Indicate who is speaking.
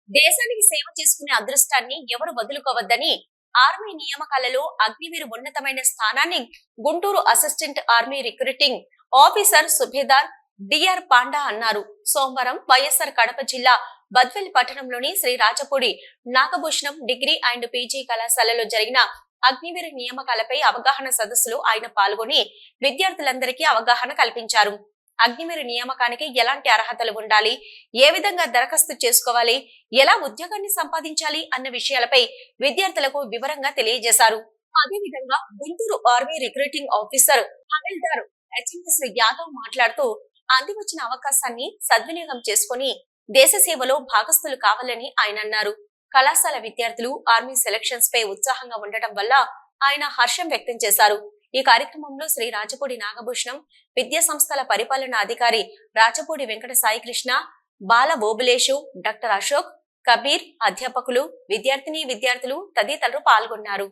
Speaker 1: దేశానికి సేవ చేసుకునే అదృష్టాన్ని ఎవరు వదులుకోవద్దని ఆర్మీ నియామకాలలో అగ్నివీరు ఉన్నతమైన స్థానాన్ని Guntur assistant army recruiting officer Subedar DR Panda అన్నారు. సోమవారం వైఎస్ఆర్ కడప జిల్లా బద్వేల్ పట్టణంలోని Sri Rajapudi Nagabhushanam degree and PG కళాశాలలో జరిగిన అగ్నివీరు నియామకాలపై అవగాహన సదస్సులో ఆయన పాల్గొని విద్యార్థులందరికీ అవగాహన కల్పించారు. అగ్నివీరు నియామకానికి ఎలాంటి అర్హతలు ఉండాలి, ఏ విధంగా దరఖాస్తు చేసుకోవాలి, ఎలా ఉద్యోగాన్ని సంపాదించాలి అన్న విషయాలపై విద్యార్థులకు వివరంగా తెలియజేశారు. అదేవిధంగా Guntur army recruiting officer havildar HMS Yadav మాట్లాడుతూ అందివచ్చిన అవకాశాన్ని సద్వినియోగం చేసుకుని దేశ సేవలో భాగస్థులు కావాలని ఆయన అన్నారు. కళాశాల విద్యార్థులు ఆర్మీ సెలక్షన్స్ పై ఉత్సాహంగా ఉండటం వల్ల ఆయన హర్షం వ్యక్తం చేశారు. ఈ కార్యక్రమంలో శ్రీ రాజపూడి నాగభూషణం విద్యా సంస్థల పరిపాలనా అధికారి రాజపూడి వెంకట సాయికృష్ణ, బాల ఓబులేషు, డాక్టర్ అశోక్, కబీర్, అధ్యాపకులు, విద్యార్థిని విద్యార్థులు తదితరులు పాల్గొన్నారు.